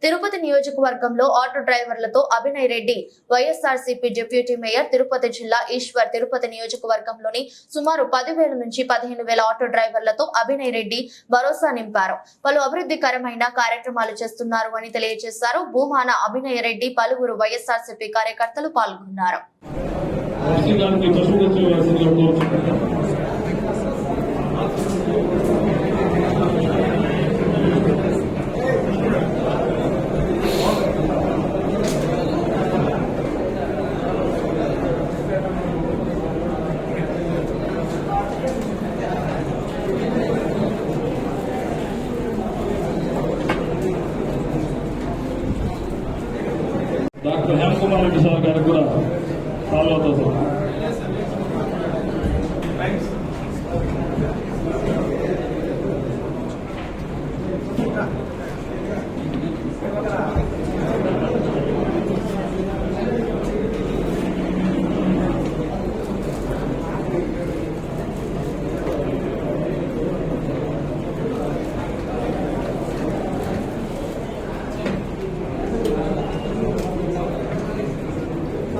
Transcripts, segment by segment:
తిరుపతి నియోజకవర్గంలో ఆటో డ్రైవర్లతో Abhinay Reddy YSRCP deputy mayor Tirupati జిల్లా ఈశ్వర్ తిరుపతి నియోజకవర్గంలోని సుమారు 10,000 నుంచి 15,000 ఆటో డ్రైవర్లతో అభినయ్ రెడ్డి భరోసా నింపారు. పలు అభివృద్ధికరమైన కార్యక్రమాలు చేస్తున్నారు అని తెలియజేశారు. భూమాన అభినయ్ రెడ్డి పలువురు వైఎస్ఆర్సీపీ కార్యకర్తలు పాల్గొన్నారు. డాక్టర్ హేమకుమార్ రెడ్డి సార్ గారికి కూడా ఫాలో అవుతుంది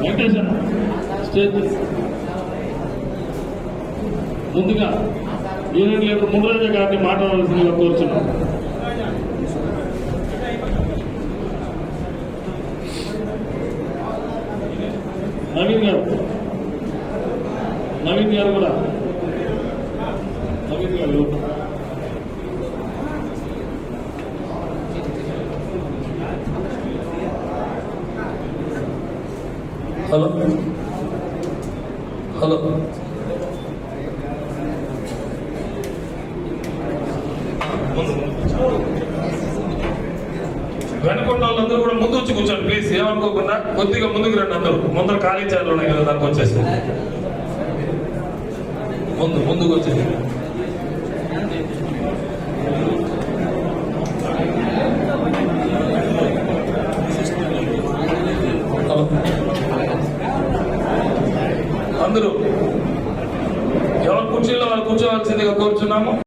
వెంకటేశ్వర స్టేజ్ ముందుగా యూనియన్ లీడర్ ముందరాజ గారిని మాట్లాడాల్సిందిగా కోరుచున్నాం. నవీన్ గారు కూడా నవీన్ గారు హలో హలో వెనకొండ వాళ్ళందరూ కూడా ముందు వచ్చి కూర్చోండి ప్లీజ్. ఏమనుకోకుండా కొద్దిగా ముందుకు రండి. అందరూ ముందర ఖాళీ చైర్లు ఉన్నాయి కదా, దానికి వచ్చేసి ముందుకు వచ్చేసి అందరూ ఎవరు కుర్చీలో వాళ్ళు కూర్చోవలసిందిగా కోరుచున్నాము.